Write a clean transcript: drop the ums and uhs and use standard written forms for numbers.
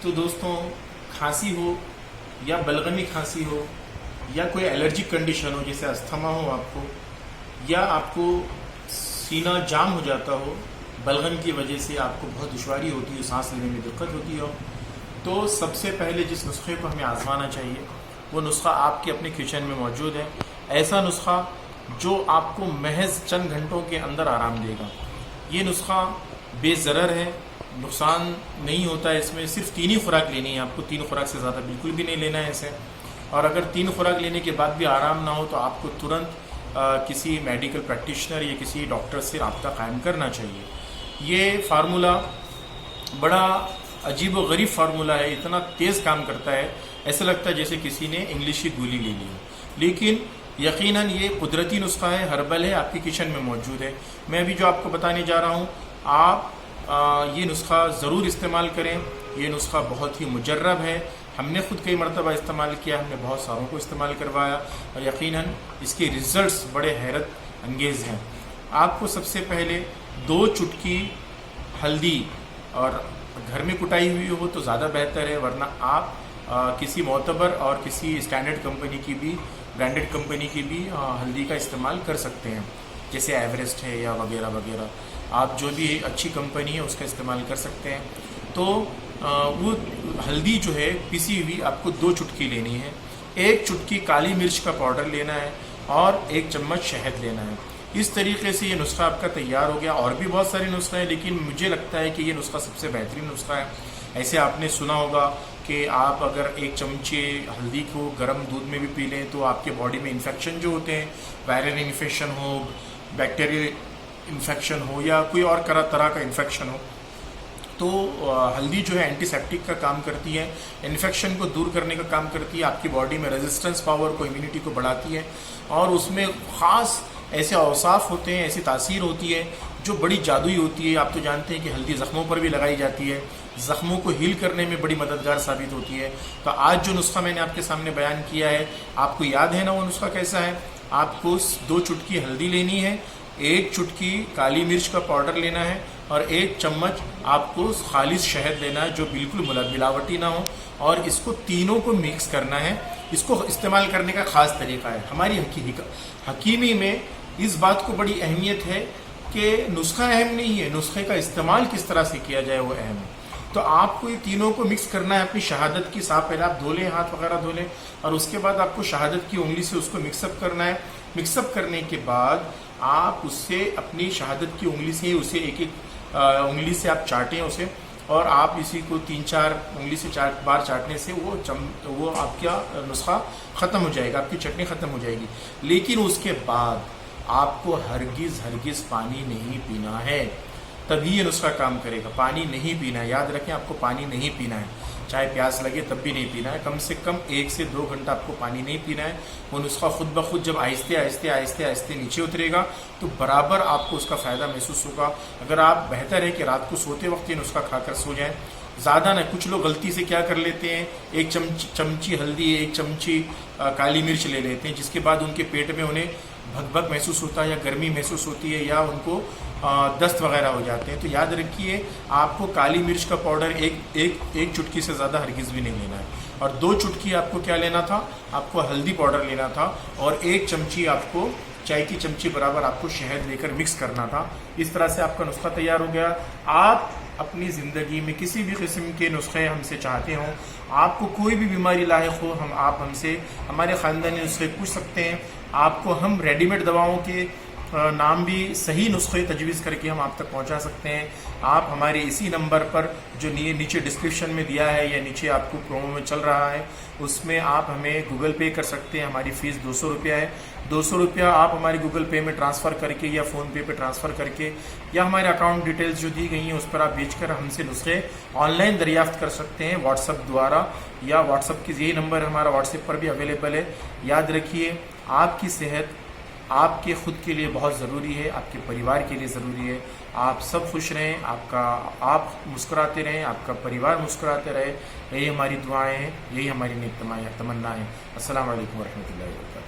تو دوستوں، کھانسی ہو یا بلغمی کھانسی ہو یا کوئی الرجک کنڈیشن ہو جیسے استھما ہو آپ کو، یا آپ کو سینہ جام ہو جاتا ہو بلغم کی وجہ سے، آپ کو بہت دشواری ہوتی ہے، سانس لینے میں دقت ہوتی ہو، تو سب سے پہلے جس نسخے کو ہمیں آزمانا چاہیے وہ نسخہ آپ کے اپنے کچن میں موجود ہے. ایسا نسخہ جو آپ کو محض چند گھنٹوں کے اندر آرام دے گا. یہ نسخہ بے ضرر ہے، نقصان نہیں ہوتا ہے اس میں. صرف 3 ہی خوراک لینی ہے آپ کو، 3 خوراک سے زیادہ بالکل بھی نہیں لینا ہے اسے. اور اگر 3 خوراک لینے کے بعد بھی آرام نہ ہو تو آپ کو ترنت کسی میڈیکل پریکٹیشنر یا کسی ڈاکٹر سے رابطہ قائم کرنا چاہیے. یہ فارمولہ بڑا عجیب و غریب فارمولہ ہے، اتنا تیز کام کرتا ہے ایسا لگتا ہے جیسے کسی نے انگلش کی گولی لے لی ہو، لیکن یقیناً یہ قدرتی نسخہ ہے، ہربل ہے، آپ کی کچن میں موجود ہے. میں ابھی جو آپ کو بتانے جا رہا ہوں، آپ یہ نسخہ ضرور استعمال کریں. یہ نسخہ بہت ہی مجرب ہے، ہم نے خود کئی مرتبہ استعمال کیا، ہم نے بہت ساروں کو استعمال کروایا اور یقیناً اس کے ریزلٹس بڑے حیرت انگیز ہیں. آپ کو سب سے پہلے 2 چٹکی ہلدی، اور گھر میں کٹائی ہوئی ہو تو زیادہ بہتر ہے، ورنہ آپ کسی معتبر اور کسی اسٹینڈرڈ کمپنی کی بھی، برانڈڈ کمپنی کی بھی ہلدی کا استعمال کر سکتے ہیں، جیسے ایوریسٹ ہے یا وغیرہ وغیرہ. آپ جو بھی اچھی کمپنی ہے اس کا استعمال کر سکتے ہیں. تو وہ ہلدی جو ہے پیسی ہوئی آپ کو 2 چٹکی لینی ہے. 1 چٹکی کالی مرچ کا پاؤڈر لینا ہے اور 1 چمچ شہد لینا ہے. اس طریقے سے یہ نسخہ آپ کا تیار ہو گیا. اور بھی بہت سارے نسخے ہیں لیکن مجھے لگتا ہے کہ یہ نسخہ سب سے بہترین نسخہ ہے. ایسے آپ نے سنا ہوگا کہ آپ اگر 1 چمچے ہلدی کو گرم دودھ میں بھی پی لیں تو آپ کے باڈی میں انفیکشن جو ہوتے ہیں، وائرل انفیکشن ہو، بیکٹیریل انفیکشن ہو یا کوئی اور طرح کا انفیکشن ہو، تو ہلدی جو ہے اینٹی سیپٹک کا کام کرتی ہے، انفیکشن کو دور کرنے کا کام کرتی ہے، آپ کی باڈی میں ریزسٹنس پاور کو، امیونٹی کو بڑھاتی ہے. اور اس میں خاص ایسے اوصاف ہوتے ہیں، ایسی تاثیر ہوتی ہے جو بڑی جادوئی ہوتی ہے. آپ تو جانتے ہیں کہ ہلدی زخموں پر بھی لگائی جاتی ہے، زخموں کو ہیل کرنے میں بڑی مددگار ثابت ہوتی ہے. تو آج جو نسخہ میں نے آپ کے سامنے بیان کیا ہے، آپ کو یاد ہے نا وہ نسخہ کیسا ہے؟ آپ کو 2 چٹکی ہلدی لینی ہے، 1 چٹکی کالی مرچ کا پاؤڈر لینا ہے اور 1 چمچ آپ کو خالص شہد لینا ہے جو بالکل ملاوٹی نہ ہو، اور اس کو تینوں کو مکس کرنا ہے. اس کو استعمال کرنے کا خاص طریقہ ہے. ہماری حکیمی میں اس بات کو بڑی اہمیت ہے کہ نسخہ اہم نہیں ہے، نسخے کا استعمال کس طرح سے کیا جائے وہ اہم ہے. تو آپ کو یہ تینوں کو مکس کرنا ہے اپنی شہادت کی. صاف پہلے آپ دھو لیں، ہاتھ وغیرہ دھو لیں، اور اس کے بعد آپ کو شہادت کی انگلی سے اس کو مکس اپ کرنا ہے. مکس اپ کرنے کے بعد آپ اس سے اپنی شہادت کی انگلی سے اسے ایک انگلی سے آپ چاٹیں اسے، اور آپ اسی کو 3-4 انگلی سے 4 بار چاٹنے سے وہ آپ کا نسخہ ختم ہو جائے گا، آپ کی چٹنی ختم ہو جائے گی. لیکن اس کے بعد آپ کو ہرگز پانی نہیں پینا ہے، تبھی یہ نسخہ کام کرے گا. پانی نہیں پینا ہے، یاد رکھیں، آپ کو پانی نہیں پینا ہے. چاہے پیاس لگے تب بھی نہیں پینا ہے. کم سے کم 1 سے 2 گھنٹہ آپ کو پانی نہیں پینا ہے. وہ نسخہ خود بخود جب آہستہ نیچے اترے گا تو برابر آپ کو اس کا فائدہ محسوس ہوگا. اگر آپ، بہتر ہے کہ رات کو سوتے وقت یہ نسخہ کھا کر سو جائیں، زیادہ نہ. کچھ لوگ غلطی سے کیا کر لیتے ہیں، 1 چمچی ہلدی، 1 چمچی کالی مرچ لے لیتے ہیں، جس کے بعد ان کے پیٹ میں انہیں بھگ محسوس ہوتا ہے یا گرمی محسوس ہوتی ہے یا ان کو دست وغیرہ ہو جاتے ہیں. تو یاد رکھیے، آپ کو کالی مرچ کا پاؤڈر ایک چٹکی سے زیادہ ہرگز بھی نہیں لینا ہے. اور 2 چٹکی آپ کو کیا لینا تھا؟ آپ کو ہلدی پاؤڈر لینا تھا، اور 1 چمچی آپ کو، چائے کی چمچی برابر آپ کو شہد لے کر مکس کرنا تھا. اس طرح سے آپ کا نسخہ تیار ہو گیا. آپ اپنی زندگی میں کسی بھی قسم کے نسخے ہم سے چاہتے ہوں، آپ کو کوئی بھی بیماری لاحق ہو، آپ ہم سے ہمارے خاندانی نسخے پوچھ سکتے ہیں. آپ کو ہم ریڈی میڈ دواؤں کے نام بھی صحیح نسخے تجویز کر کے ہم آپ تک پہنچا سکتے ہیں. آپ ہمارے اسی نمبر پر جو نیچے ڈسکرپشن میں دیا ہے یا نیچے آپ کو پرومو میں چل رہا ہے، اس میں آپ ہمیں گوگل پے کر سکتے ہیں. ہماری فیس 200 روپیہ ہے. 200 روپیہ آپ ہماری گوگل پے میں ٹرانسفر کر کے یا فون پے ٹرانسفر کر کے یا ہمارے اکاؤنٹ ڈیٹیلز جو دی گئی ہیں اس پر آپ بھیج کر ہم سے نسخے آن لائن دریافت کر سکتے ہیں، واٹس ایپ دوارا، یا واٹس ایپ کی یہی نمبر ہمارا واٹس ایپ پر بھی اویلیبل ہے. یاد رکھیے، آپ کی صحت آپ کے خود کے لیے بہت ضروری ہے، آپ کے پریوار کے لیے ضروری ہے. آپ سب خوش رہیں، آپ مسکراتے رہیں، آپ کا پریوار مسکراتے رہے. یہی ہماری دعائیں ہیں، یہی ہماری نیک تمنا ہے. السلام علیکم ورحمۃ اللہ وبرکاتہ.